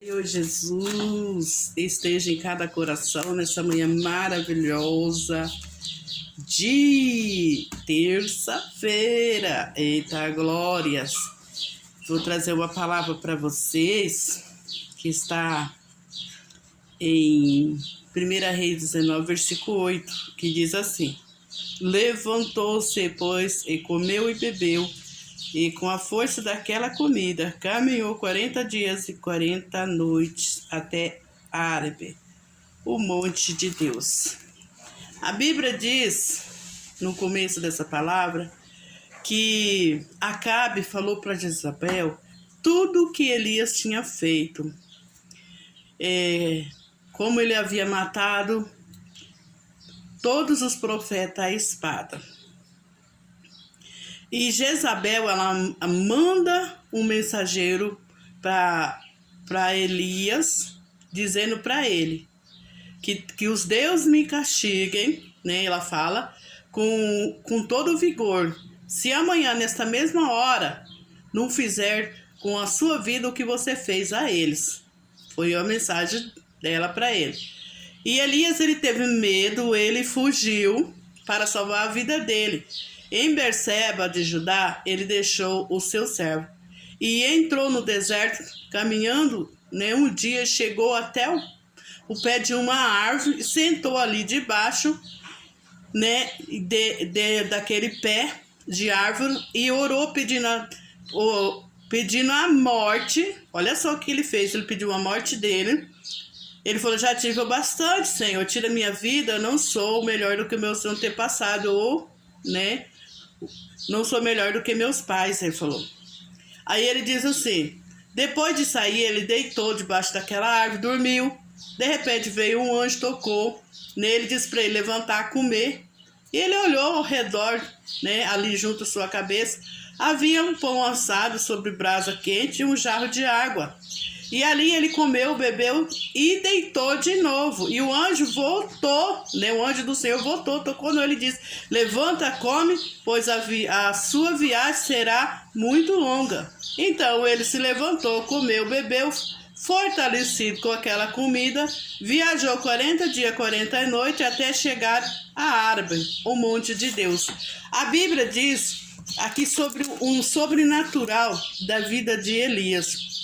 Senhor Jesus esteja em cada coração nessa manhã maravilhosa de terça-feira. Eita, glórias! Vou trazer uma palavra para vocês que está em 1 Reis 19, versículo 8, que diz assim: Levantou-se, pois, e comeu e bebeu, e com a força daquela comida caminhou 40 dias e 40 noites até Árabe, o monte de Deus. A Bíblia diz, no começo dessa palavra, que Acabe falou para Jezabel tudo o que Elias tinha feito, como ele havia matado todos os profetas à espada. E Jezabel, ela manda um mensageiro para Elias, dizendo para ele que os deuses me castiguem, né? Ela fala, com todo o vigor. Se amanhã, nesta mesma hora, não fizer com a sua vida o que você fez a eles. Foi a mensagem dela para ele. E Elias, ele teve medo, ele fugiu para salvar a vida dele. Em Berseba de Judá, ele deixou o seu servo e entrou no deserto, caminhando, né? Um dia chegou até o pé de uma árvore e sentou ali debaixo, né, daquele pé de árvore e orou pedindo a morte. Olha só o que ele fez, ele pediu a morte dele. Ele falou: já tive bastante, Senhor, tira minha vida, eu não sou melhor do que meus antepassados, ou, né, não sou melhor do que meus pais, ele falou. Aí ele diz assim, depois de sair, ele deitou debaixo daquela árvore, dormiu. De repente veio um anjo, tocou nele, disse para ele levantar, comer. E ele olhou ao redor, né, ali junto à sua cabeça, havia um pão assado sobre brasa quente e um jarro de água. E ali ele comeu, bebeu e deitou de novo. E o anjo voltou, né? O anjo do Senhor voltou, tocou nele e disse: levanta, come, pois a sua viagem será muito longa. Então ele se levantou, comeu, bebeu, fortalecido com aquela comida, viajou 40 dias, 40 noites até chegar a Árabe, o monte de Deus. A Bíblia diz aqui sobre um sobrenatural da vida de Elias.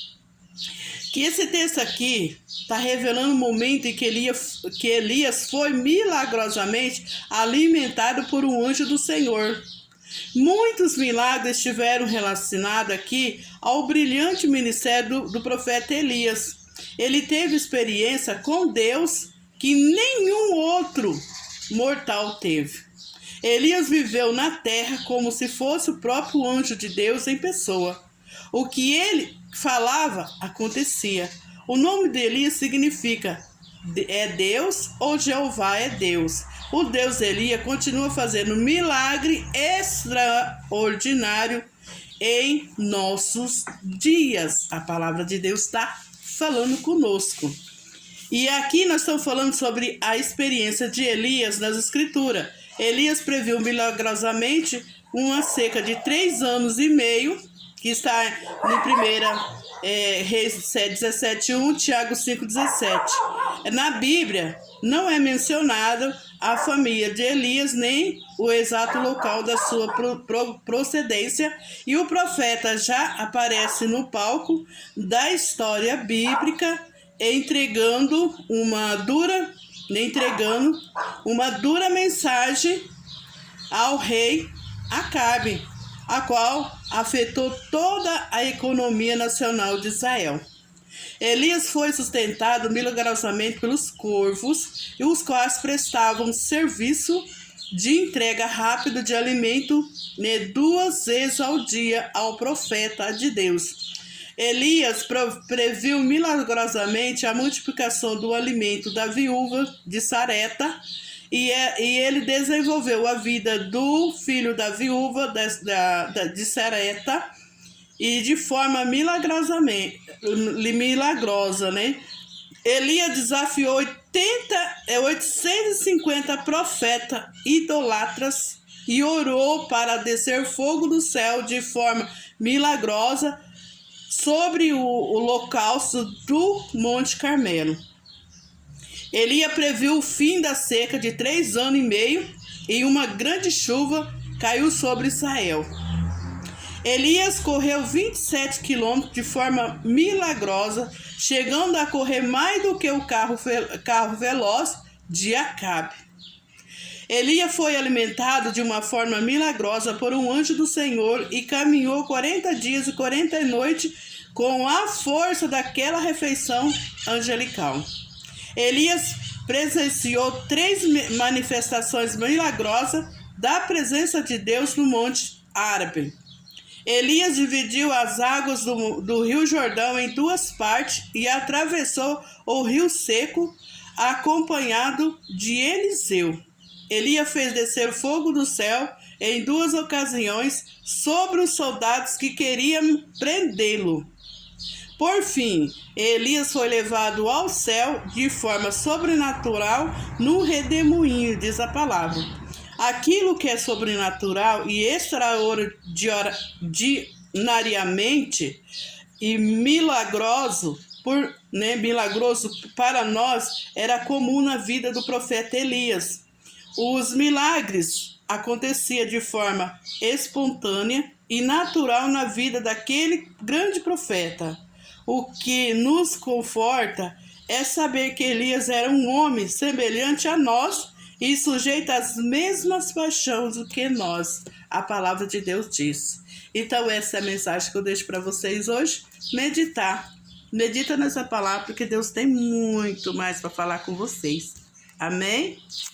Que esse texto aqui está revelando o momento em que Elias foi milagrosamente alimentado por um anjo do Senhor. Muitos milagres estiveram relacionados aqui ao brilhante ministério do profeta Elias. Ele teve experiência com Deus que nenhum outro mortal teve. Elias viveu na terra como se fosse o próprio anjo de Deus em pessoa. O que ele falava, acontecia. O nome de Elias significa é Deus ou Jeová é Deus. O Deus Elias continua fazendo milagre extraordinário em nossos dias. A palavra de Deus está falando conosco. E aqui nós estamos falando sobre a experiência de Elias nas Escrituras. Elias previu milagrosamente uma seca de 3 anos e meio, que está no 1 Reis 17:1, Tiago 5:17. Na Bíblia não é mencionada a família de Elias, nem o exato local da sua procedência, e o profeta já aparece no palco da história bíblica entregando uma dura mensagem ao rei Acabe, a qual afetou toda a economia nacional de Israel. Elias foi sustentado milagrosamente pelos corvos, os quais prestavam serviço de entrega rápida de alimento, né, 2 vezes ao dia ao profeta de Deus. Elias previu milagrosamente a multiplicação do alimento da viúva de Sarepta, e ele desenvolveu a vida do filho da viúva de Sarepta e de forma milagrosa, né? Elias desafiou 850 profetas idolatras e orou para descer fogo do céu de forma milagrosa sobre o holocausto do Monte Carmelo. Elias previu o fim da seca de 3 anos e meio e uma grande chuva caiu sobre Israel. Elias correu 27 quilômetros de forma milagrosa, chegando a correr mais do que o carro veloz de Acabe. Elias foi alimentado de uma forma milagrosa por um anjo do Senhor e caminhou 40 dias e 40 noites com a força daquela refeição angelical. Elias presenciou 3 manifestações milagrosas da presença de Deus no Monte Árabe. Elias dividiu as águas do rio Jordão em 2 partes e atravessou o rio seco, acompanhado de Eliseu. Elias fez descer fogo do céu em 2 ocasiões sobre os soldados que queriam prendê-lo. Por fim, Elias foi levado ao céu de forma sobrenatural no redemoinho, diz a palavra. Aquilo que é sobrenatural e extraordinariamente e milagroso para nós era comum na vida do profeta Elias. Os milagres aconteciam de forma espontânea e natural na vida daquele grande profeta. O que nos conforta é saber que Elias era um homem semelhante a nós e sujeito às mesmas paixões do que nós. A palavra de Deus diz. Então essa é a mensagem que eu deixo para vocês hoje. Meditar. Medita nessa palavra porque Deus tem muito mais para falar com vocês. Amém?